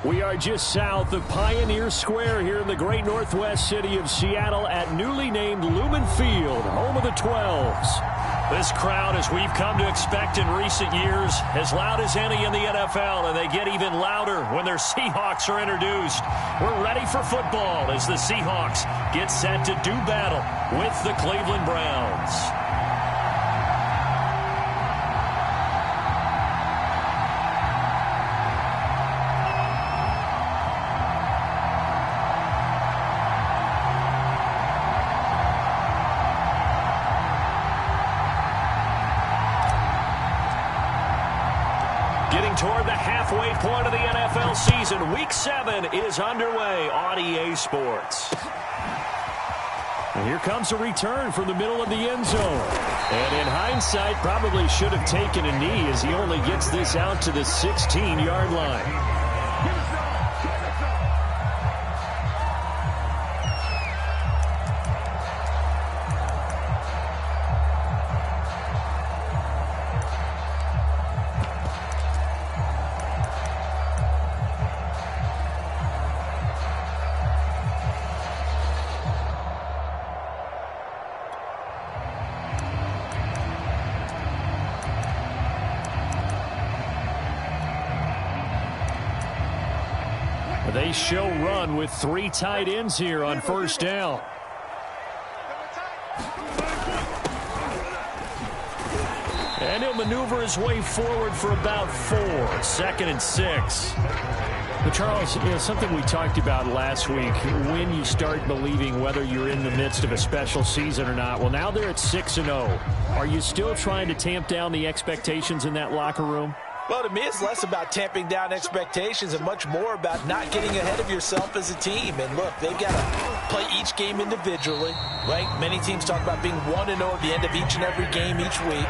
We are just south of Pioneer Square here in the great northwest city of Seattle at newly named Lumen Field, home of the 12s. This crowd, as we've come to expect in recent years, as loud as any in the NFL, and they get even louder when their Seahawks are introduced. We're ready for football as the Seahawks get set to do battle with the Cleveland Browns. Toward the halfway point of the NFL season, Week 7 is underway on EA Sports. And here comes a return from the middle of the end zone. And in hindsight, probably should have taken a knee as he only gets this out to the 16-yard line. They show run with 3 tight ends here on first down. And he'll maneuver his way forward for about 4. 2nd and 6. But Charles, something we talked about last week, when you start believing whether you're in the midst of a special season or not. Well, now they're at 6-0. Are you still trying to tamp down the expectations in that locker room? Well, to me, it's less about tamping down expectations and much more about not getting ahead of yourself as a team. And look, they've got to play each game individually, right? Many teams talk about being 1-0 at the end of each and every game each week.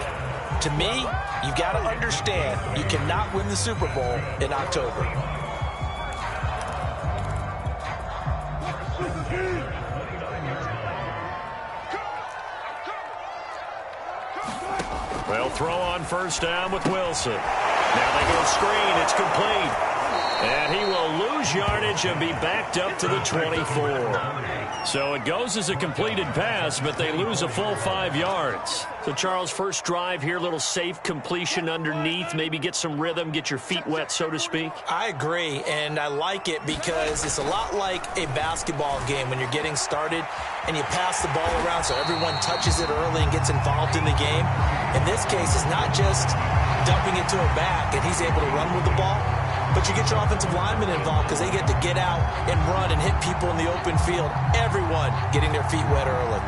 To me, you've got to understand you cannot win the Super Bowl in October. They'll throw on first down with Wilson. Now they go screen. It's complete. And he will lose yardage and be backed up to the 24. So it goes as a completed pass, but they lose a full 5 yards. So, Charles, first drive here, little safe completion underneath. Maybe get some rhythm, get your feet wet, so to speak. I agree, and I like it because it's a lot like a basketball game when you're getting started and you pass the ball around so everyone touches it early and gets involved in the game. In this case, it's not just dumping it to a back and he's able to run with the ball, but you get your offensive linemen involved because they get to get out and run and hit people in the open field. Everyone getting their feet wet early.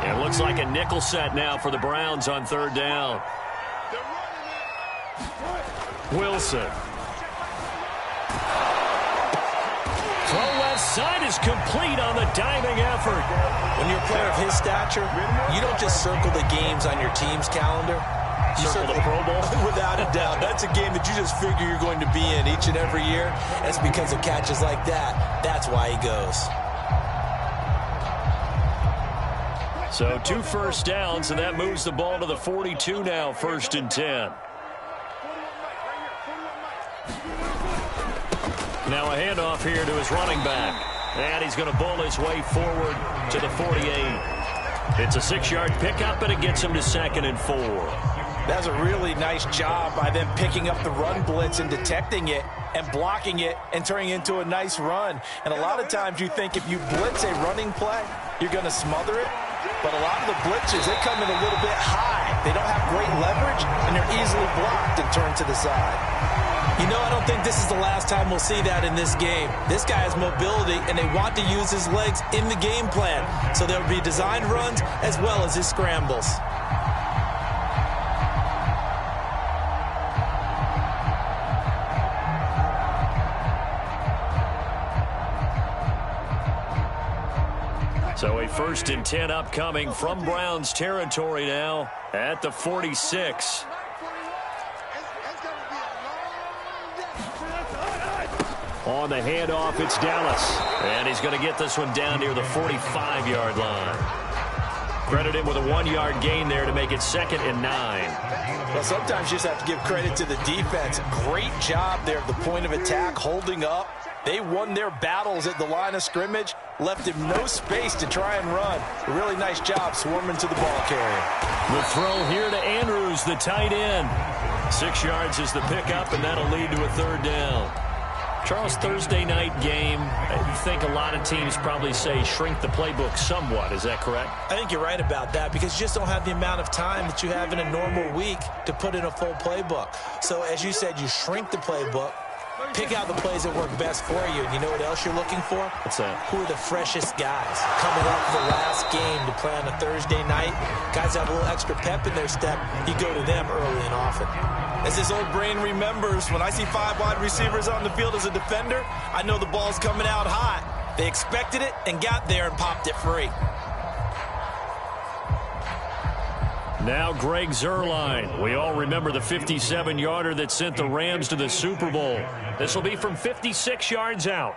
It looks like a nickel set now for the Browns on third down. Wilson. Throw left side is complete on the diving effort. When you're a player of his stature, you don't just circle the games on your team's calendar. You circle the Pro Bowl? Without a doubt. That's a game that you just figure you're going to be in each and every year. That's because of catches like that. That's why he goes. So 2 first downs, and that moves the ball to the 42 now, 1st and 10. Now a handoff here to his running back. And he's going to bull his way forward to the 48. It's a 6-yard pickup, and it gets him to 2nd and 4. That's a really nice job by them picking up the run blitz and detecting it and blocking it and turning it into a nice run. And a lot of times you think if you blitz a running play, you're going to smother it. But a lot of the blitzers, they come in a little bit high. They don't have great leverage, and they're easily blocked and turned to the side. You know, I don't think this is the last time we'll see that in this game. This guy has mobility, and they want to use his legs in the game plan. So there will be designed runs as well as his scrambles. So a 1st and 10 upcoming from Browns territory now at the 46. On the handoff, it's Dallas. And he's going to get this one down near the 45-yard line. Credit him with a 1-yard gain there to make it 2nd and 9. Well, sometimes you just have to give credit to the defense. Great job there at the point of attack, holding up. They won their battles at the line of scrimmage, left him no space to try and run. A really nice job swarming to the ball carrier. The throw here to Andrews, the tight end. 6 yards is the pickup, and that'll lead to a 3rd down. Charles, Thursday night game, I think a lot of teams probably say shrink the playbook somewhat. Is that correct? I think you're right about that because you just don't have the amount of time that you have in a normal week to put in a full playbook. So, as you said, you shrink the playbook, pick out the plays that work best for you. And you know what else you're looking for? What's that? Who are the freshest guys coming up for the last game to play on a Thursday night? Guys have a little extra pep in their step. You go to them early and often. As his old brain remembers, when I see 5 wide receivers on the field as a defender, I know the ball's coming out hot. They expected it and got there and popped it free. Now Greg Zuerlein. We all remember the 57-yarder that sent the Rams to the Super Bowl. This will be from 56 yards out.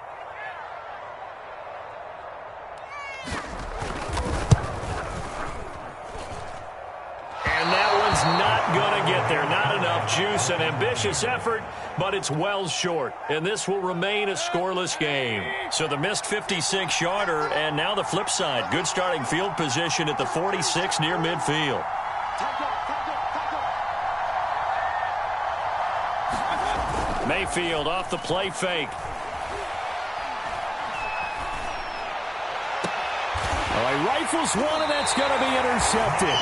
And that one's not going to get there. Not enough juice. An ambitious effort, but it's well short. And this will remain a scoreless game. So the missed 56-yarder, and now the flip side. Good starting field position at the 46 near midfield. Mayfield off the play fake. Oh, he rifles one, and that's going to be intercepted.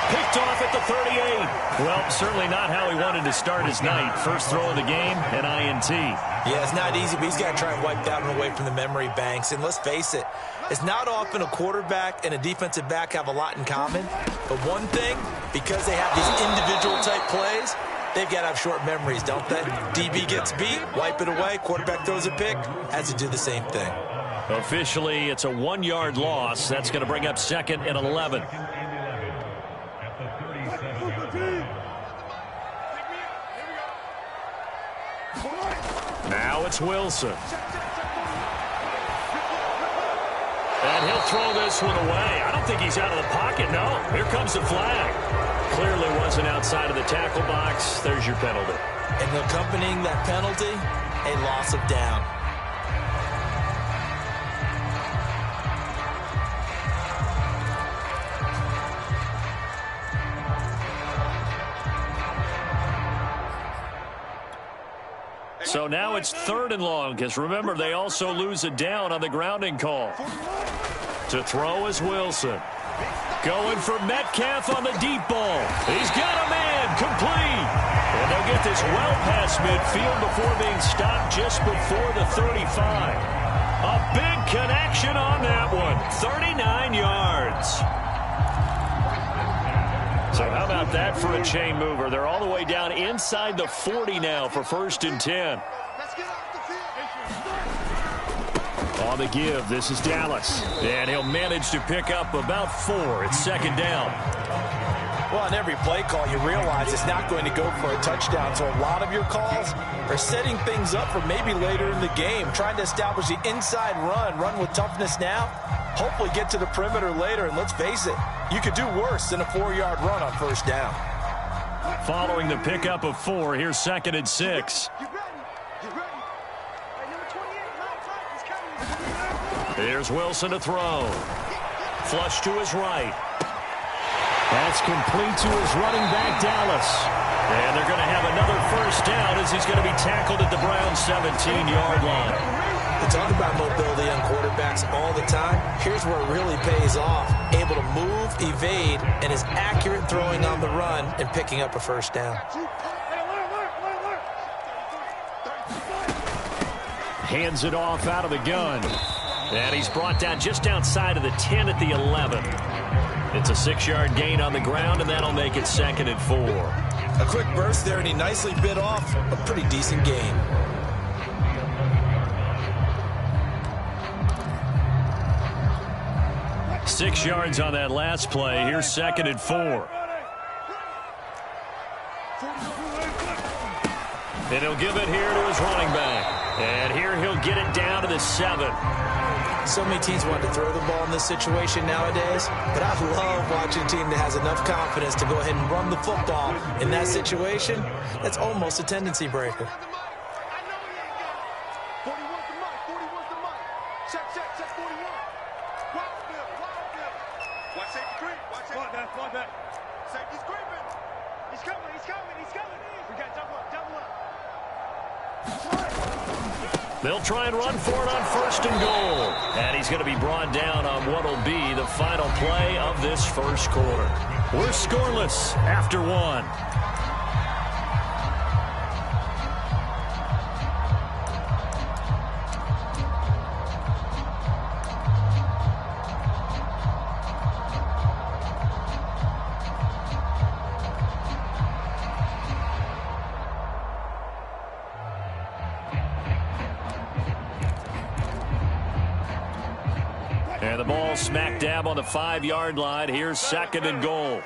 Picked off at the 38. Well, certainly not how he wanted to start his night. First throw of the game, an INT. Yeah, it's not easy, but he's got to try and wipe that one away from the memory banks. And let's face it, it's not often a quarterback and a defensive back have a lot in common. But one thing, because they have these individual type plays, they've got to have short memories, don't they? DB gets beat, wipe it away, quarterback throws a pick, has to do the same thing. Officially, it's a 1-yard loss. That's going to bring up 2nd and 11. Now it's Wilson. And he'll throw this one away. I don't think he's out of the pocket, no. Here comes the flag. Clearly wasn't outside of the tackle box. There's your penalty. And accompanying that penalty, a loss of down. So now it's 3rd and long, because remember, they also lose a down on the grounding call. To throw is Wilson. Going for Metcalf on the deep ball. He's got a man, complete. And they'll get this well past midfield before being stopped just before the 35. A big connection on that one. 39 yards. So how about that for a chain mover? They're all the way down inside the 40 now for 1st and 10. On the give, this is Dallas. And he'll manage to pick up about 4. It's 2nd down. Well, on every play call, you realize it's not going to go for a touchdown. So a lot of your calls are setting things up for maybe later in the game, trying to establish the inside run with toughness now, hopefully get to the perimeter later. And let's face it, you could do worse than a 4-yard run on 1st down. Following the pickup of 4, here's 2nd and 6. Here's Wilson to throw. Flush to his right. That's complete to his running back, Dallas. And they're going to have another 1st down as he's going to be tackled at the Browns' 17-yard line. We talk about mobility on quarterbacks all the time. Here's where it really pays off. Able to move, evade, and is accurate throwing on the run and picking up a 1st down. Hands it off out of the gun. And he's brought down just outside of the 10 at the 11. It's a 6-yard gain on the ground, and that'll make it 2nd and 4. A quick burst there, and he nicely bit off a pretty decent gain. Six yards on that last play. Here's 2nd and 4. And he'll give it here to his running back. And here he'll get it down to the 7. So many teams want to throw the ball in this situation nowadays, but I love watching a team that has enough confidence to go ahead and run the football in that situation. That's almost a tendency breaker. They'll try and run for it on 1st and goal. And he's going to be brought down on what will be the final play of this first quarter. We're scoreless after 1. And the ball smack dab on the 5-yard line. Here's 2nd and goal.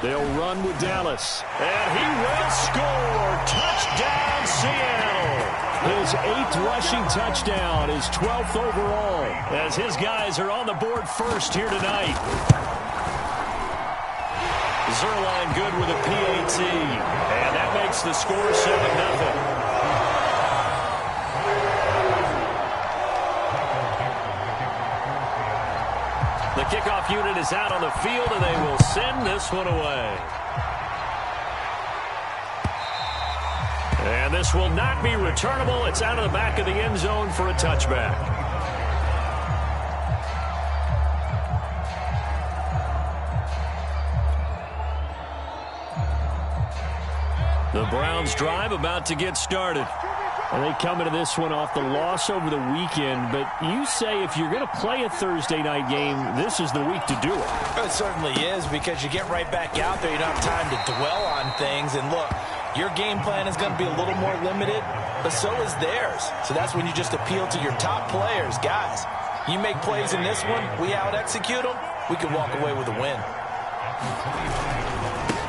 They'll run with Dallas. And he will score. Touchdown, Seattle. His 8th rushing touchdown, his 12th overall, as his guys are on the board first here tonight. Zerline good with a PAT. And that makes the score 7-0. The kickoff unit is out on the field, and they will send this one away. And this will not be returnable. It's out of the back of the end zone for a touchback. The Browns drive about to get started. And they come into this one off the loss over the weekend, but you say if you're going to play a Thursday night game, this is the week to do it. It certainly is, because you get right back out there. You don't have time to dwell on things. And look, your game plan is going to be a little more limited, but so is theirs. So that's when you just appeal to your top players. Guys, you make plays in this one, we out-execute them, we can walk away with a win.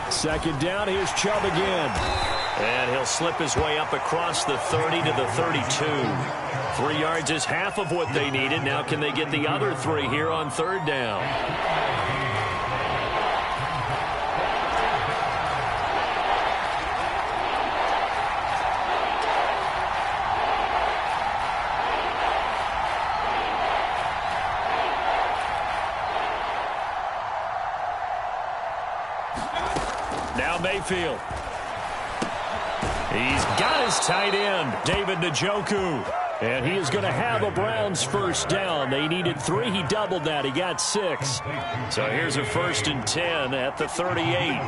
2nd down, here's Chubb again. And he'll slip his way up across the 30 to the 32. 3 yards is half of what they needed. Now can they get the other 3 here on 3rd down? Now Mayfield. He's got his tight end, David Njoku. And he is going to have a Browns 1st down. They needed 3. He doubled that. He got 6. So here's a 1st and 10 at the 38.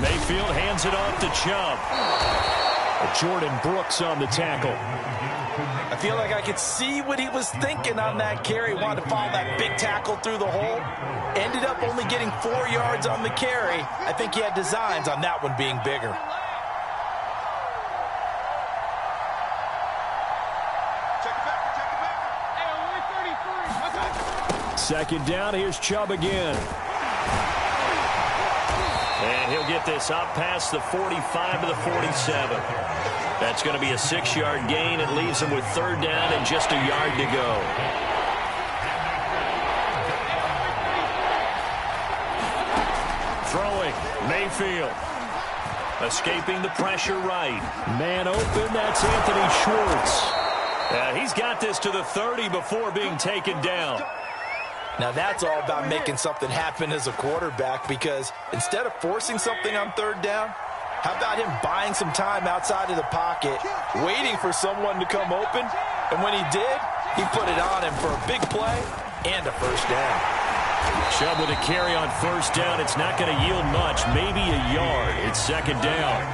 Mayfield hands it off to Chubb. Jordan Brooks on the tackle. I feel like I could see what he was thinking on that carry. Wanted to follow that big tackle through the hole. Ended up only getting 4 yards on the carry. I think he had designs on that one being bigger. Second down, here's Chubb again. And he'll get this up past the 45 to the 47. That's going to be a 6-yard gain. It leaves him with 3rd down and just a yard to go. Throwing, Mayfield. Escaping the pressure right. Man open, that's Anthony Schwartz. He's got this to the 30 before being taken down. Now that's all about making something happen as a quarterback, because instead of forcing something on 3rd down, how about him buying some time outside of the pocket, waiting for someone to come open, and when he did, he put it on him for a big play and a 1st down. Chubb with a carry on 1st down. It's not going to yield much, maybe a yard. It's 2nd down.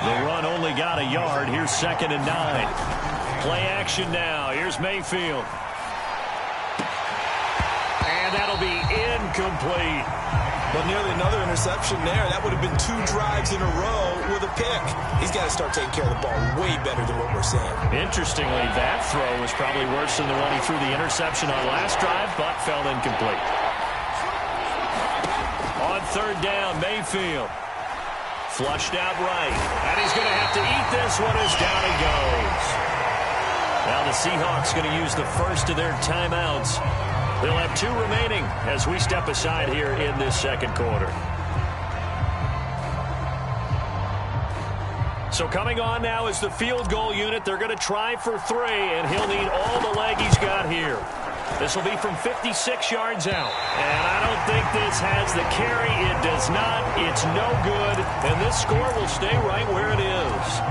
The run only got a yard. Here's 2nd and 9. Play action now. Here's Mayfield. And that'll be incomplete. Well, nearly another interception there. That would have been 2 drives in a row with a pick. He's got to start taking care of the ball way better than what we're seeing. Interestingly, that throw was probably worse than the one he threw the interception on last drive, but fell incomplete. third down. Mayfield. Flushed out right. And he's going to have to eat this one as down he goes. Now the Seahawks going to use the first of their timeouts. They'll have 2 remaining as we step aside here in this second quarter. So coming on now is the field goal unit. They're going to try for 3, and he'll need all the leg he's got here. This will be from 56 yards out. And I don't think this has the carry. It does not. It's no good. And this score will stay right where it is.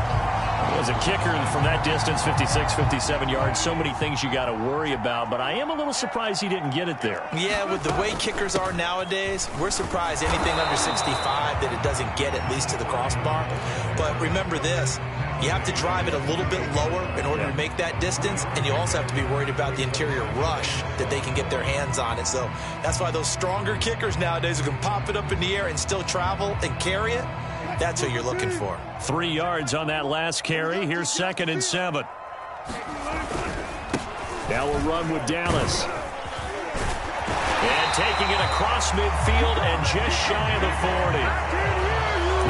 As a kicker from that distance, 56, 57 yards, so many things you got to worry about. But I am a little surprised he didn't get it there. Yeah, with the way kickers are nowadays, we're surprised anything under 65 that it doesn't get at least to the crossbar. But remember this. You have to drive it a little bit lower in order to make that distance, and you also have to be worried about the interior rush that they can get their hands on it. So that's why those stronger kickers nowadays who can pop it up in the air and still travel and carry it, that's what you're looking for. 3 yards on that last carry. Here's 2nd and 7. Now we'll run with Dallas. And taking it across midfield and just shy of the 40.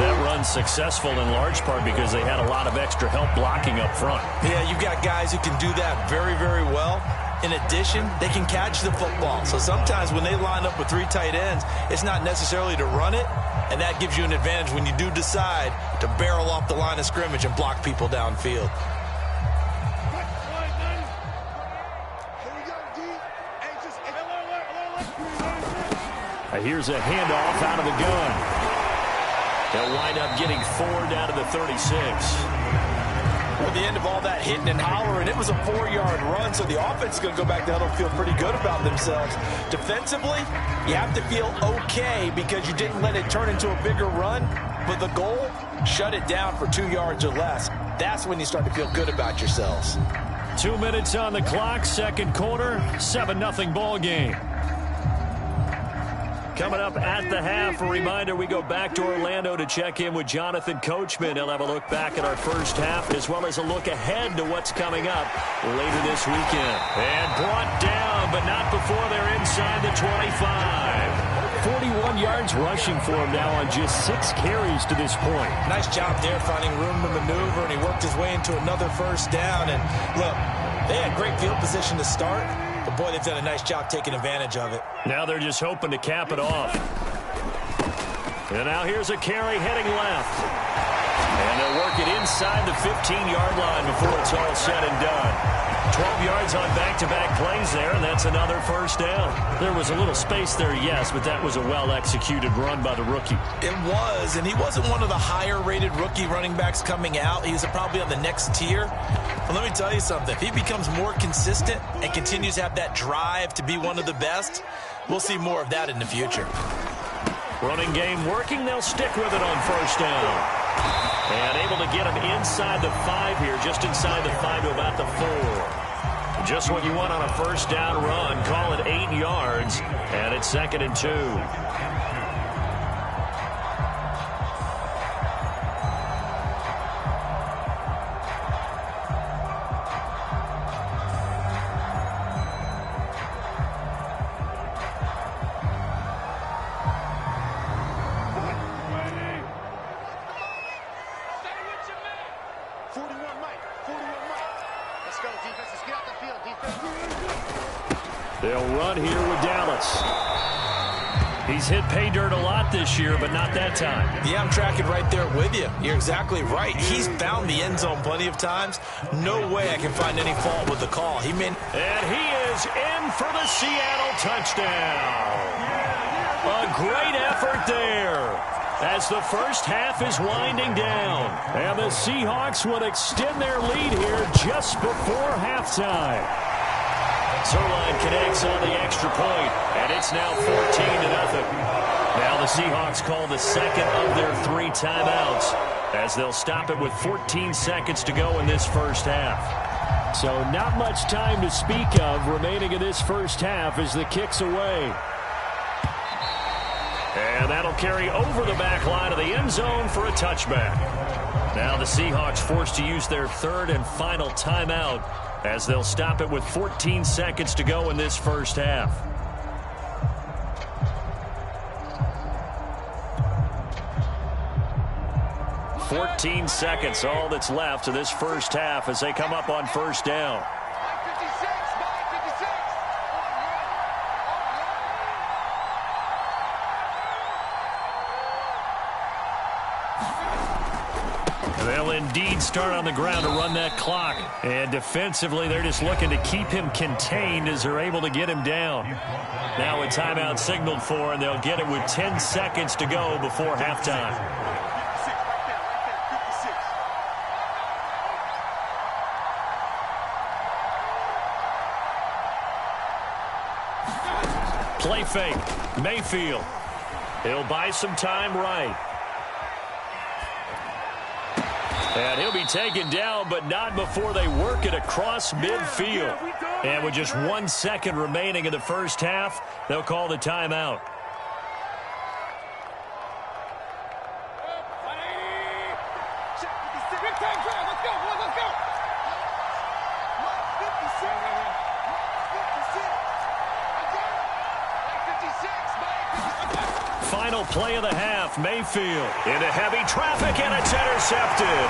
That run's successful in large part because they had a lot of extra help blocking up front. Yeah, you've got guys who can do that very, very well. In addition, they can catch the football. So sometimes when they line up with 3 tight ends, it's not necessarily to run it, and that gives you an advantage when you do decide to barrel off the line of scrimmage and block people downfield. Here's a handoff out of the gun. They'll wind up getting 4 down to the 36. At the end of all that hitting and hollering, it was a 4-yard run, so the offense is going to go back down and feel pretty good about themselves. Defensively, you have to feel okay because you didn't let it turn into a bigger run, but the goal, shut it down for 2 yards or less. That's when you start to feel good about yourselves. 2 minutes on the clock, second quarter, 7-0 ball game. Coming up at the half, a reminder, we go back to Orlando to check in with Jonathan Coachman. He'll have a look back at our first half as well as a look ahead to what's coming up later this weekend. And brought down, but not before they're inside the 25. 41 yards rushing for him now on just 6 carries to this point. Nice job there finding room to maneuver, and he worked his way into another first down. And look, they had great field position to start. But, boy, they've done a nice job taking advantage of it. Now they're just hoping to cap it off. And now here's a carry heading left. And they'll work it inside the 15-yard line before it's all said and done. 12 yards on back-to-back plays there, and that's another first down. There was a little space there, yes, but that was a well-executed run by the rookie. It was, and he wasn't one of the higher-rated rookie running backs coming out. He was probably on the next tier. But let me tell you something. If he becomes more consistent and continues to have that drive to be one of the best, we'll see more of that in the future. Running game working. They'll stick with it on first down. And able to get him inside the 5 here, just inside the 5 to about the 4. Just what you want on a first down run. Call it 8 yards, and it's 2nd and 2. They'll run here with Dallas. He's hit pay dirt a lot this year, but not that time. Yeah, I'm tracking right there with you. You're exactly right. He's found the end zone plenty of times. No way I can find any fault with the call. And he is in for the Seattle touchdown. A great effort there as the first half is winding down. And the Seahawks would extend their lead here just before halftime. Zerline connects on the extra point, and it's now 14-0. Now the Seahawks call the second of their 3 timeouts as they'll stop it with 14 seconds to go in this first half. So not much time to speak of remaining in this first half as the kick's away. And that'll carry over the back line of the end zone for a touchback. Now the Seahawks forced to use their 3rd and final timeout as they'll stop it with 14 seconds to go in this first half. 14 seconds, all that's left of this first half as they come up on first down. They'll indeed start on the ground to run that clock. And defensively, they're just looking to keep him contained as they're able to get him down. Now a timeout signaled for, and they'll get it with 10 seconds to go before halftime. Play fake. Mayfield. He'll buy some time right. And he'll be taken down, but not before they work it across midfield. And with just 1 second remaining in the first half, they'll call the timeout. Final play of the half, Mayfield into heavy traffic, and it's intercepted.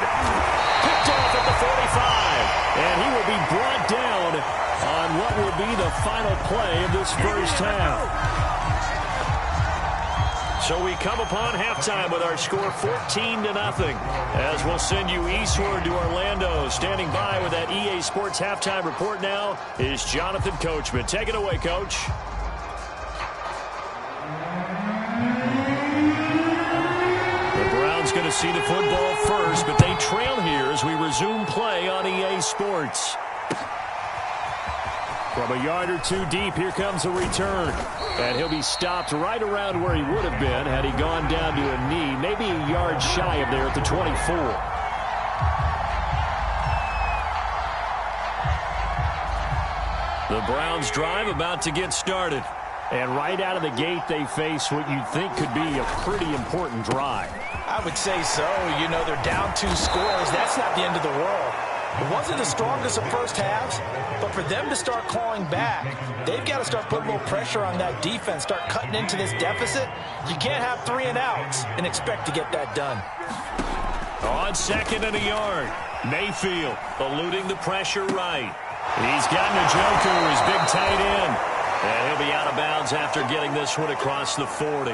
Picked off at the 45, and he will be brought down on what will be the final play of this first half. So we come upon halftime with our score 14-0, as we'll send you eastward to Orlando. Standing by with that EA Sports halftime report now is Jonathan Coachman. Take it away, Coach. Going to see the football first, but they trail here as we resume play on EA Sports. From a yard or two deep, here comes a return. And he'll be stopped right around where he would have been had he gone down to a knee, maybe a yard shy of there at the 24. The Browns drive about to get started. And right out of the gate, they face what you'd think could be a pretty important drive. I would say so. You know, they're down 2 scores. That's not the end of the world. It wasn't the strongest of first halves, but for them to start clawing back, they've got to start putting a little pressure on that defense, start cutting into this deficit. You can't have 3 and outs and expect to get that done. On 2nd and a yard, Mayfield eluding the pressure right. He's got Njoku, his big tight end. And he'll be out of bounds after getting this one across the 40.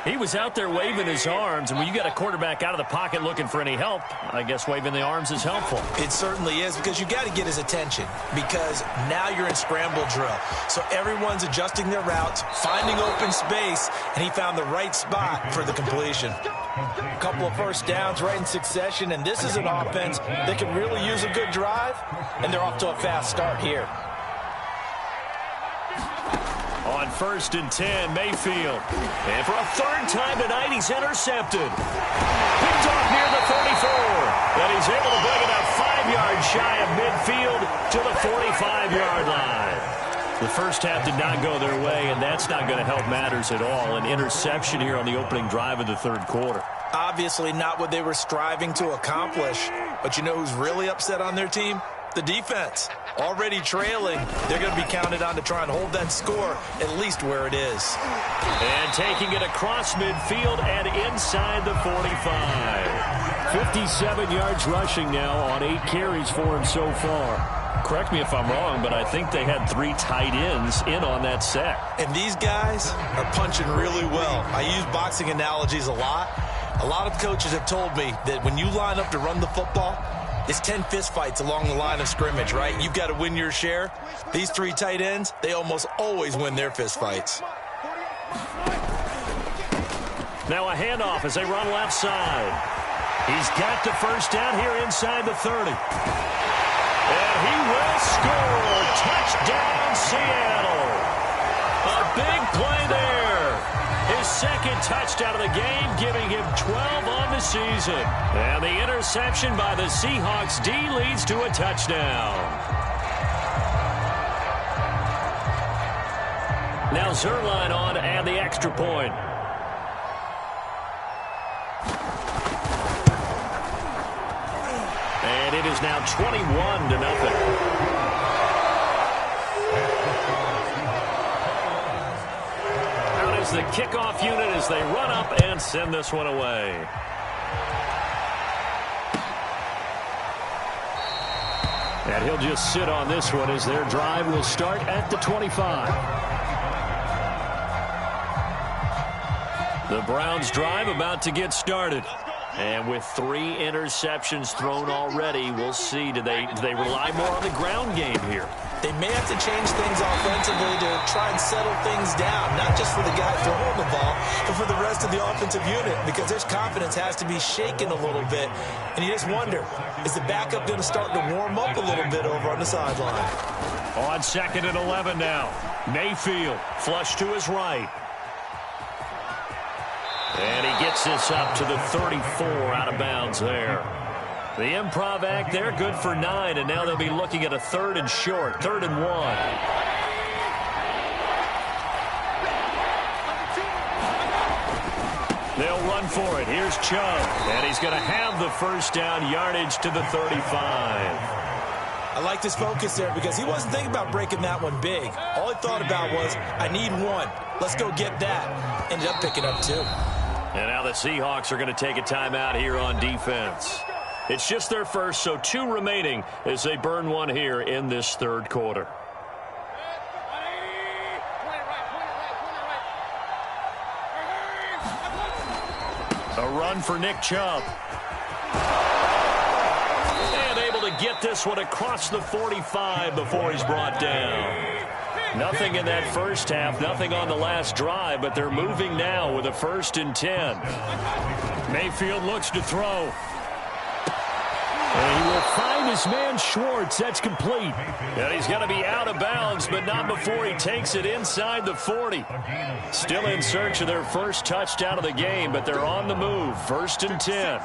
He was out there waving his arms, and when you got a quarterback out of the pocket looking for any help, I guess waving the arms is helpful. It certainly is, because you got to get his attention, because now you're in scramble drill. So everyone's adjusting their routes, finding open space, and he found the right spot for the completion. A couple of first downs right in succession, and this is an offense that can really use a good drive, and they're off to a fast start here. On 1st and 10, Mayfield. And for a 3rd time tonight, he's intercepted. Picked off near the 34. And he's able to bring it up 5 yards shy of midfield to the 45-yard line. The first half did not go their way, and that's not going to help matters at all. An interception here on the opening drive of the 3rd quarter. Obviously not what they were striving to accomplish. But you know who's really upset on their team? The defense. Already trailing, they're going to be counted on to try and hold that score at least where it is. And taking it across midfield and inside the 45. 57 yards rushing now on 8 carries for him so far. Correct me if I'm wrong, but I think they had 3 tight ends in on that set. And these guys are punching really well. I use boxing analogies a lot. A lot of coaches have told me that when you line up to run the football, it's 10 fistfights along the line of scrimmage, right? You've got to win your share. These 3 tight ends, they almost always win their fistfights. Now a handoff as they run left side. He's got the first down here inside the 30. And he will score. Touchdown, Seattle. A big play there. His 2nd touchdown of the game, giving him 12 on the season. And the interception by the Seahawks D leads to a touchdown. Now Zerline on and the extra point. And it is now 21-0. The kickoff unit as they run up and send this one away. And he'll just sit on this one as their drive will start at the 25. The Browns' drive about to get started. And with 3 interceptions thrown already, we'll see. Do they rely more on the ground game here? They may have to change things offensively to try and settle things down, not just for the guy throwing the ball, but for the rest of the offensive unit, because their confidence has to be shaken a little bit. And you just wonder, is the backup going to start to warm up a little bit over on the sideline? On 2nd and 11 now. Mayfield flush to his right. And he gets this up to the 34 out of bounds there. The improv act there, good for 9, and now they'll be looking at a 3rd and short, 3rd and 1. They'll run for it. Here's Chubb, and he's going to have the first down, yardage to the 35. I like this focus there because he wasn't thinking about breaking that one big. All he thought about was, I need 1. Let's go get that. Ended up picking up 2. And now the Seahawks are going to take a timeout here on defense. It's just their first, so 2 remaining as they burn one here in this 3rd quarter. A run for Nick Chubb. And able to get this one across the 45 before he's brought down. Nothing in that first half, nothing on the last drive, but they're moving now with a 1st and 10. Mayfield looks to throw. And he will find his man Schwartz. That's complete. And he's going to be out of bounds, but not before he takes it inside the 40. Still in search of their first touchdown of the game, but they're on the move. 1st and 10.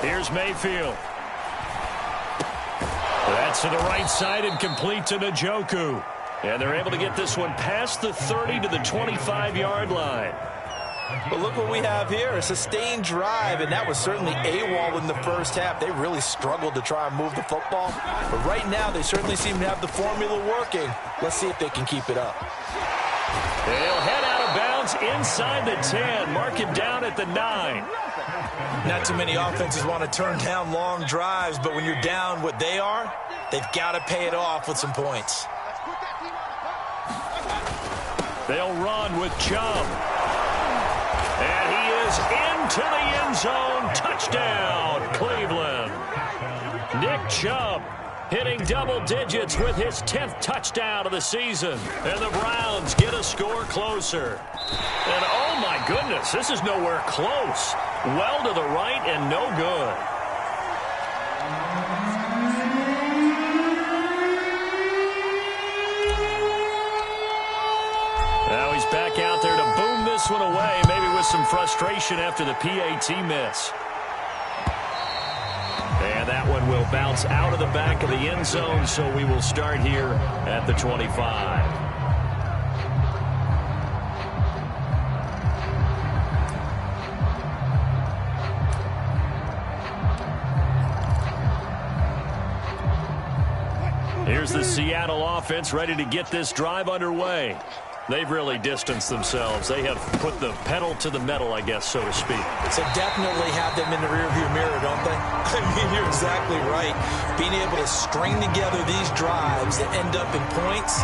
Here's Mayfield. That's to the right side and complete to Njoku. And they're able to get this one past the 30 to the 25-yard line. But look what we have here, a sustained drive, and that was certainly AWOL in the first half. They really struggled to try and move the football. But right now, they certainly seem to have the formula working. Let's see if they can keep it up. They'll head out of bounds inside the 10. Mark it down at the 9. Not too many offenses want to turn down long drives, but when you're down what they are, they've got to pay it off with some points. They'll run with Chubb. And he is into the end zone. Touchdown, Cleveland. Nick Chubb hitting double digits with his 10th touchdown of the season. And the Browns get a score closer. And oh my goodness, this is nowhere close. Well to the right and no good. Now he's back out there to boom this one away, maybe with some frustration after the PAT miss. And that one will bounce out of the back of the end zone, so we will start here at the 25. Here's the Seattle offense ready to get this drive underway. They've really distanced themselves. They have put the pedal to the metal, I guess, so to speak. So definitely have them in the rearview mirror, don't they? I mean, you're exactly right. Being able to string together these drives that end up in points,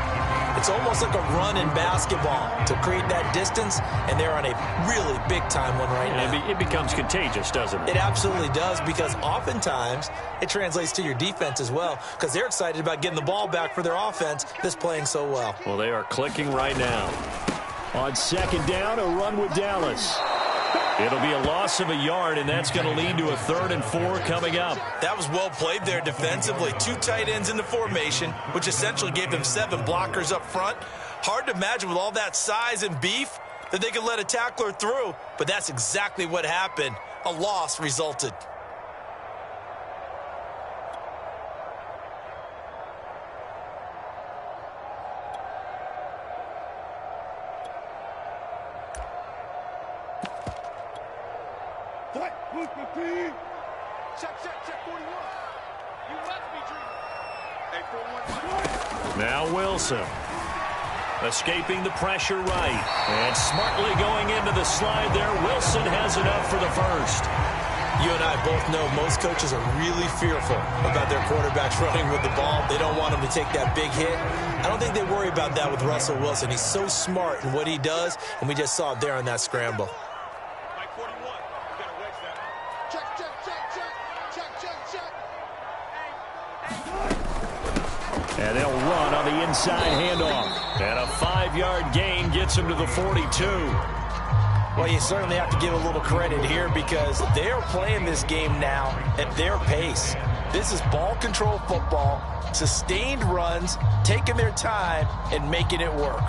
it's almost like a run in basketball to create that distance, and they're on a really big-time one right now. It becomes contagious, doesn't it? It absolutely does, because oftentimes it translates to your defense as well, because they're excited about getting the ball back for their offense that's playing so well. Well, they are clicking right now. On 2nd down, a run with Dallas. It'll be a loss of a yard, and that's going to lead to a 3rd and 4 coming up. That was well played there defensively. 2 tight ends in the formation, which essentially gave them 7 blockers up front. Hard to imagine with all that size and beef that they could let a tackler through, but that's exactly what happened. A loss resulted. Now Wilson. Escaping the pressure right. And smartly going into the slide there. Wilson has enough for the first. You and I both know most coaches are really fearful about their quarterbacks running with the ball. They don't want him to take that big hit. I don't think they worry about that with Russell Wilson. He's so smart in what he does, and we just saw it there on that scramble. And they'll run on the inside handoff. And a 5-yard gain gets him to the 42. Well, you certainly have to give a little credit here because they're playing this game now at their pace. This is ball control football, sustained runs, taking their time, and making it work.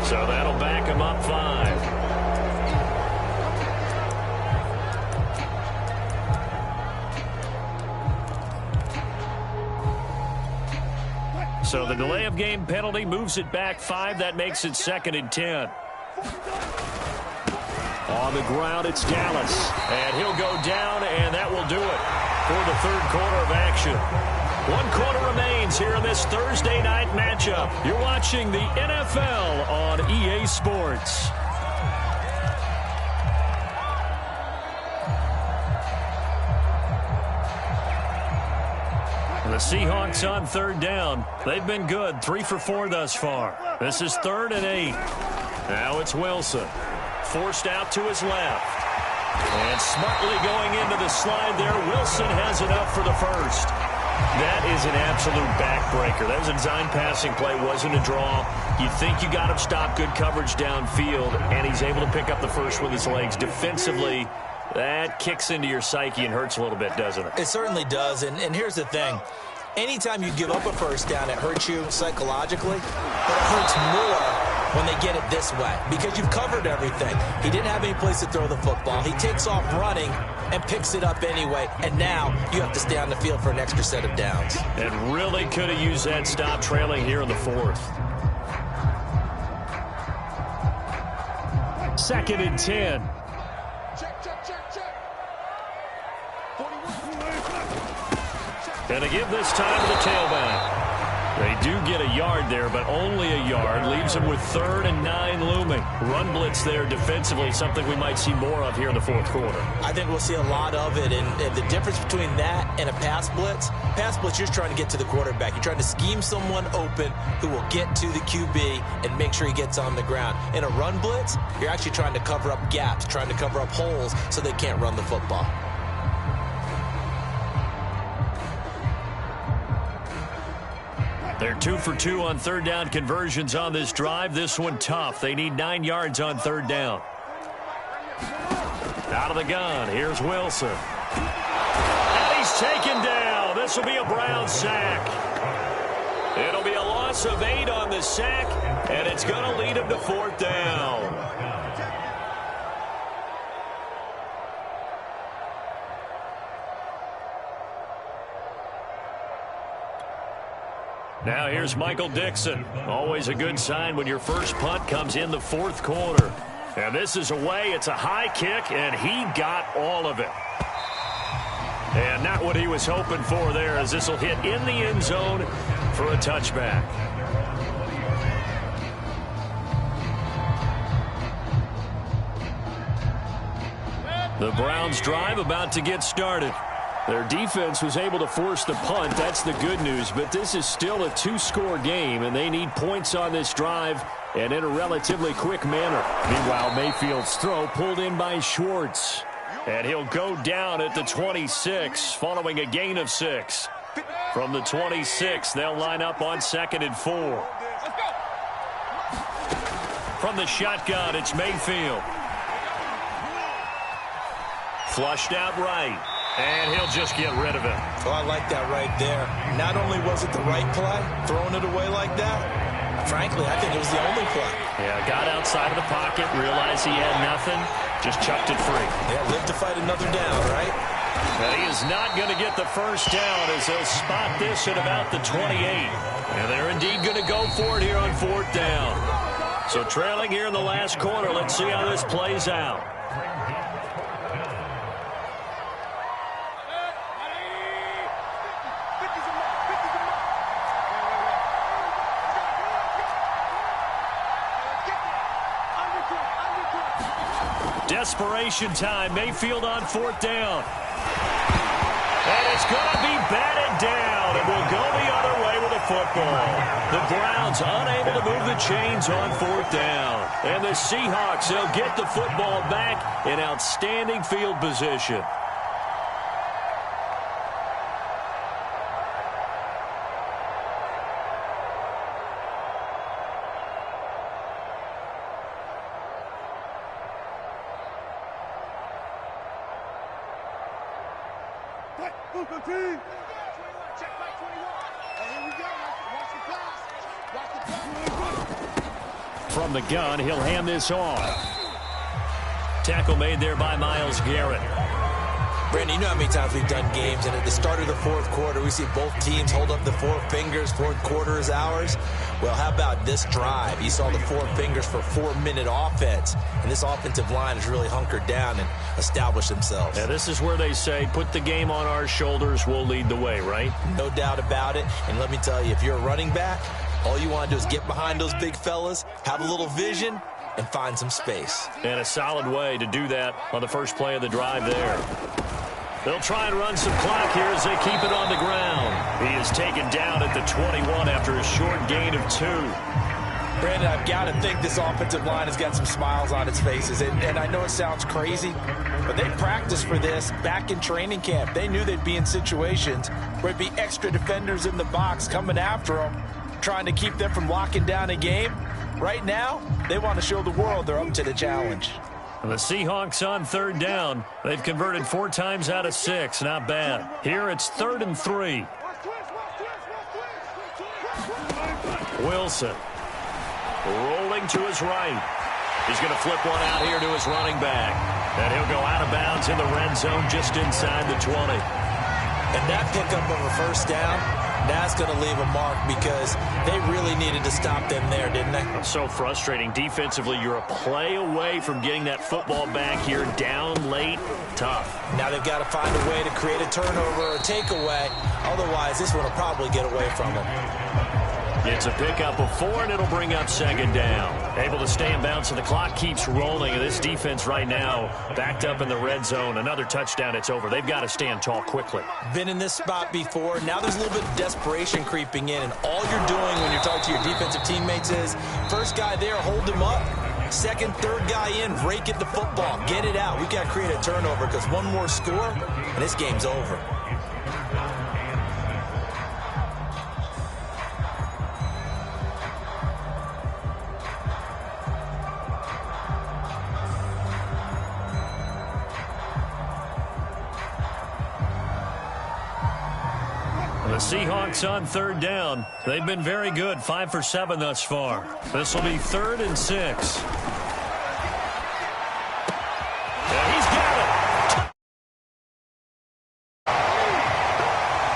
So that'll back him up 5. So the delay of game penalty moves it back 5. That makes it 2nd and 10. On the ground, it's Dallas. And he'll go down, and that will do it for the 3rd quarter of action. 1 quarter remains here in this Thursday night matchup. You're watching the NFL on EA Sports. And the Seahawks on 3rd down. They've been good, 3 for 4 thus far. This is 3rd and 8. Now it's Wilson. Forced out to his left. And smartly going into the slide there. Wilson has enough for the first. That is an absolute backbreaker. That was a design passing play, wasn't a draw. You think you got him stopped, good coverage downfield, and he's able to pick up the first with his legs. Defensively, that kicks into your psyche and hurts a little bit, doesn't it? It certainly does, and here's the thing. Anytime you give up a first down, it hurts you psychologically, but it hurts more when they get it this way because you've covered everything. He didn't have any place to throw the football. He takes off running and picks it up anyway, and now you have to stay on the field for an extra set of downs. And really could have used that stop trailing here in the 4th. 2nd and 10. And to give this time to the tailback. They do get a yard there, but only a yard. Leaves them with 3rd and 9 looming. Run blitz there defensively, something we might see more of here in the 4th quarter. I think we'll see a lot of it, and the difference between that and a pass blitz, you're trying to get to the quarterback. You're trying to scheme someone open who will get to the QB and make sure he gets on the ground. In a run blitz, you're actually trying to cover up gaps, trying to cover up holes so they can't run the football. They're 2 for 2 on 3rd down conversions on this drive. This one tough. They need 9 yards on 3rd down. Out of the gun. Here's Wilson. And he's taken down. This will be a Brown sack. It'll be a loss of 8 on the sack, and it's going to lead him to 4th down. Now here's Michael Dixon. Always a good sign when your first punt comes in the 4th quarter. And this is away. It's a high kick, and he got all of it. And not what he was hoping for there, as this will hit in the end zone for a touchback. The Browns drive about to get started. Their defense was able to force the punt. That's the good news. But this is still a 2-score game, and they need points on this drive and in a relatively quick manner. Meanwhile, Mayfield's throw pulled in by Schwartz. And he'll go down at the 26 following a gain of 6. From the 26, they'll line up on 2nd and 4. From the shotgun, it's Mayfield. Flushed out right. And he'll just get rid of it. Oh, I like that right there. Not only was it the right play, throwing it away like that, frankly, I think it was the only play. Yeah, got outside of the pocket. pocket, realized he had nothing, just chucked it free. Yeah, live to fight another down, right? And he is not going to get the first down as they'll spot this at about the 28. And they're indeed going to go for it here on 4th down. So trailing here in the last quarter, let's see how this plays out. Desperation time. Mayfield on 4th down. And it's going to be batted down. It will go the other way with a football. The Browns unable to move the chains on 4th down. And the Seahawks, they'll get the football back in outstanding field position. From the gun, he'll hand this off. Tackle made there by Myles Garrett. Brandon, you know how many times we've done games, and at the start of the 4th quarter, we see both teams hold up the 4 fingers. 4th quarter is ours. Well, how about this drive? You saw the 4 fingers for 4-minute offense, and this offensive line has really hunkered down and established themselves. Yeah, this is where they say, put the game on our shoulders, we'll lead the way, right? No doubt about it. And let me tell you, if you're a running back, all you want to do is get behind those big fellas, have a little vision, and find some space. And a solid way to do that on the first play of the drive there. They'll try and run some clock here as they keep it on the ground. He is taken down at the 21 after a short gain of 2. Brandon, I've got to think this offensive line has got some smiles on its faces. And I know it sounds crazy, but they practiced for this back in training camp. They knew they'd be in situations where it'd be extra defenders in the box coming after them, trying to keep them from locking down a game. Right now, they want to show the world they're up to the challenge. And the Seahawks on 3rd down. They've converted 4 times out of 6. Not bad. Here it's 3rd and 3. Wilson rolling to his right. He's going to flip one out here to his running back. And he'll go out of bounds in the red zone just inside the 20. And that pickup of a first down, that's going to leave a mark because they really needed to stop them there, didn't they? So frustrating. Defensively, you're a play away from getting that football back here down late. Tough. Now they've got to find a way to create a turnover or a takeaway. Otherwise, this one will probably get away from them. It's a pickup of 4, and it'll bring up 2nd down. Able to stay in bounds, so the clock keeps rolling. And this defense right now backed up in the red zone. Another touchdown, it's over. They've got to stand tall quickly. Been in this spot before. Now there's a little bit of desperation creeping in. And all you're doing when you're talking to your defensive teammates is, first guy there, hold him up. Second, third guy in, rake at the football. Get it out. We've got to create a turnover because one more score, and this game's over. The Seahawks on 3rd down. They've been very good, 5 for 7 thus far. This will be 3rd and 6. Yeah, he's got it.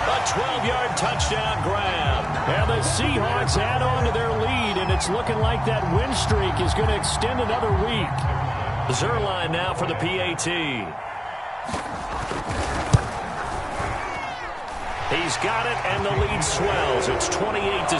A 12-yard touchdown grab. And the Seahawks add on to their lead, and it's looking like that win streak is going to extend another week. Zerline now for the PAT. He's got it, and the lead swells. It's 28-6.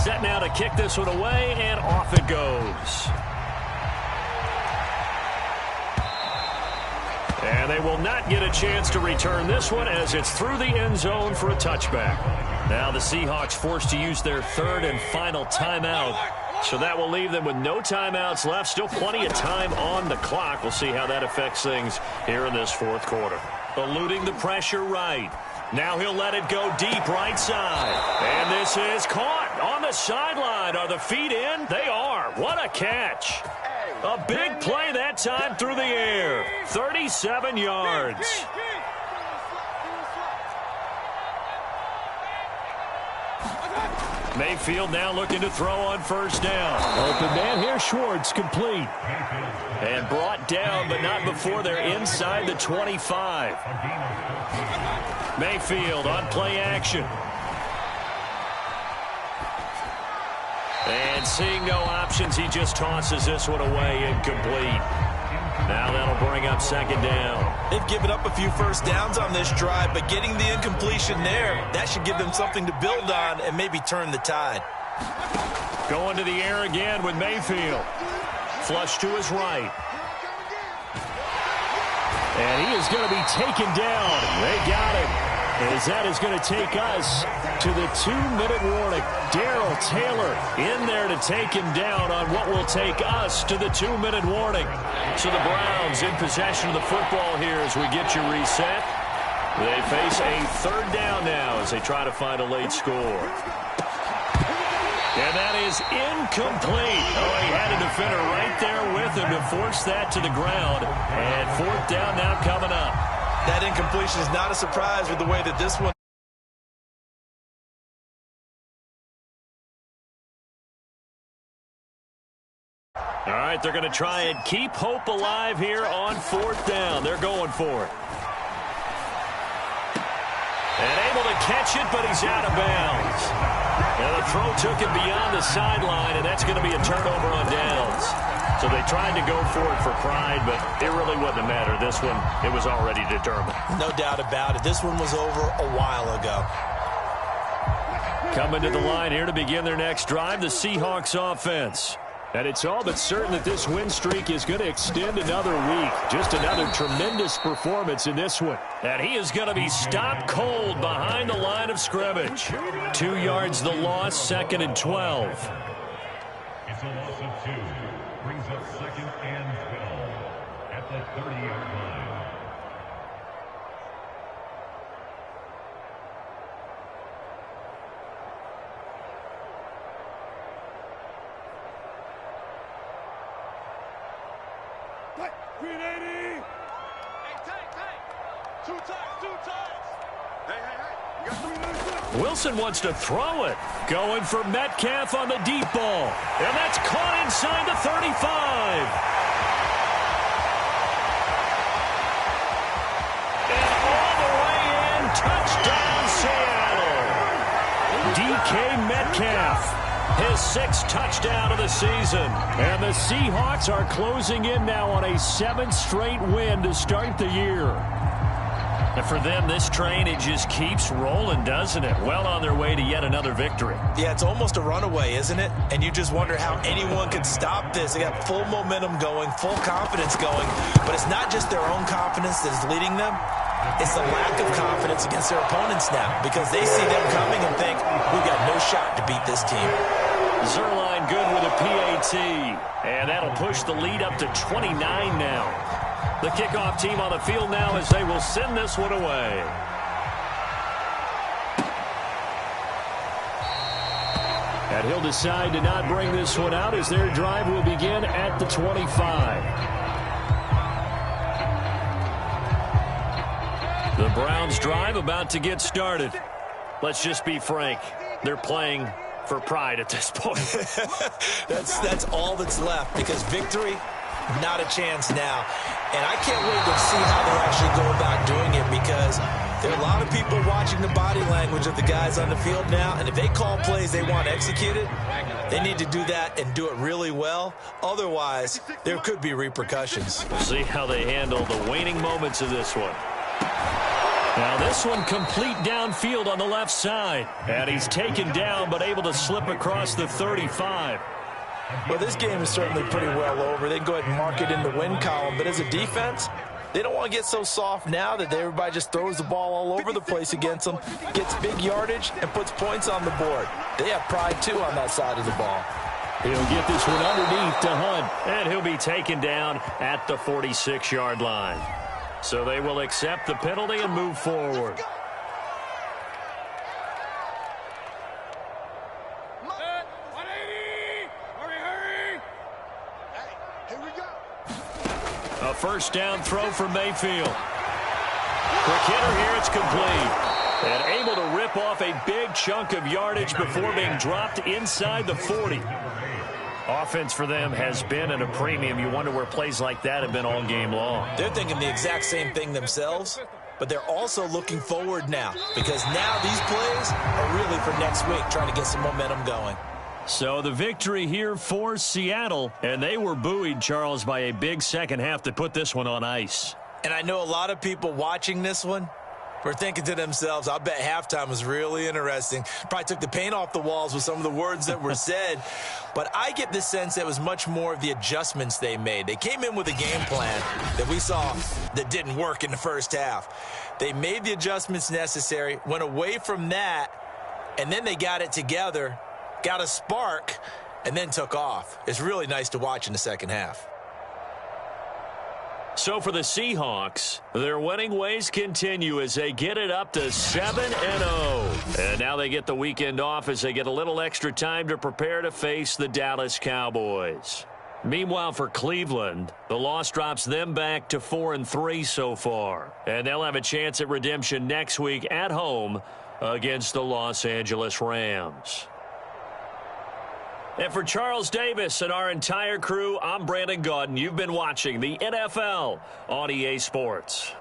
Set now to kick this one away, and off it goes. And they will not get a chance to return this one as it's through the end zone for a touchback. Now the Seahawks forced to use their 3rd and final timeout. So that will leave them with no timeouts left. Still plenty of time on the clock. We'll see how that affects things here in this 4th quarter. Eluding the pressure right. Now he'll let it go deep right side. And this is caught on the sideline. Are the feet in? They are. What a catch. A big play that time through the air. 37 yards. Mayfield now looking to throw on first down. Open man here, Schwartz, complete. And brought down, but not before they're inside the 25. Mayfield on play action. And seeing no options, he just tosses this one away, incomplete. Now that'll bring up second down. They've given up a few first downs on this drive, but getting the incompletion there, that should give them something to build on and maybe turn the tide. Going to the air again with Mayfield. Flush to his right. And he is going to be taken down. They got him. As that is going to take us to the 2-minute warning. Darrell Taylor in there to take him down on what will take us to the 2-minute warning. So the Browns in possession of the football here as we get you reset. They face a third down now as they try to find a late score. And that is incomplete. Oh, he had a defender right there with him to force that to the ground. And fourth down now coming up. That incompletion is not a surprise with the way that this one. All right, they're going to try and keep hope alive here on fourth down. They're going for it. And able to catch it, but he's out of bounds. And the throw took him beyond the sideline, and that's going to be a turnover on downs. So they tried to go for it for pride, but it really wouldn't have mattered. This one, it was already determined. No doubt about it. This one was over a while ago. Coming to the line here to begin their next drive, the Seahawks offense. And it's all but certain that this win streak is going to extend another week. Just another tremendous performance in this one. And he is going to be stopped cold behind the line of scrimmage. 2 yards the loss, 2nd and 12. It's a loss of 2. Brings up 2nd and 12 at the 30-yard line. Green 80. Hey, tank. Two times. Hey. You got 3 minutes. Wilson wants to throw it. Going for Metcalf on the deep ball. And that's caught inside the 35. And all the way in. Touchdown, Seattle. DK Metcalf. His 6th touchdown of the season. And the Seahawks are closing in now on a 7th straight win to start the year. And for them, this train, it just keeps rolling, doesn't it? Well on their way to yet another victory. Yeah, it's almost a runaway, isn't it? And you just wonder how anyone could stop this. They got full momentum going, full confidence going. But it's not just their own confidence that is leading them. It's the lack of confidence against their opponents now because they see them coming and think, we've got no shot to beat this team. Zerline good with a PAT. And that'll push the lead up to 29 now. The kickoff team on the field now as they will send this one away. And he'll decide to not bring this one out as their drive will begin at the 25. The Browns' drive about to get started. Let's just be frank. They're playing for pride at this point. That's all that's left because victory, not a chance now. And I can't wait to see how they actually go about doing it because there are a lot of people watching the body language of the guys on the field now. And if they call plays they want executed, they need to do that and do it really well. Otherwise, there could be repercussions. We'll see how they handle the waning moments of this one. Now this one complete downfield on the left side. And he's taken down but able to slip across the 35. Well, this game is certainly pretty well over. They can go ahead and mark it in the win column. But as a defense, they don't want to get so soft now that everybody just throws the ball all over the place against them, gets big yardage, and puts points on the board. They have pride, too, on that side of the ball. He'll get this one underneath to Hunt. And he'll be taken down at the 46-yard line. So they will accept the penalty and move forward. A first down throw for Mayfield. Quick hitter here, it's complete. And able to rip off a big chunk of yardage before being dropped inside the 40. Offense for them has been at a premium. You wonder where plays like that have been all game long. They're thinking the exact same thing themselves, but they're also looking forward now because now these plays are really for next week, trying to get some momentum going. So the victory here for Seattle, and they were buoyed, Charles, by a big second half that put this one on ice. And I know a lot of people watching this one were thinking to themselves, I bet halftime was really interesting. Probably took the paint off the walls with some of the words that were said. But I get the sense that it was much more of the adjustments they made. They came in with a game plan that we saw that didn't work in the first half. They made the adjustments necessary, went away from that, and then they got it together, got a spark, and then took off. It's really nice to watch in the second half. So for the Seahawks, their winning ways continue as they get it up to 7-0. And now they get the weekend off as they get a little extra time to prepare to face the Dallas Cowboys. Meanwhile, for Cleveland, the loss drops them back to 4-3 so far. And they'll have a chance at redemption next week at home against the Los Angeles Rams. And for Charles Davis and our entire crew, I'm Brandon Gaudin. You've been watching the NFL on EA Sports.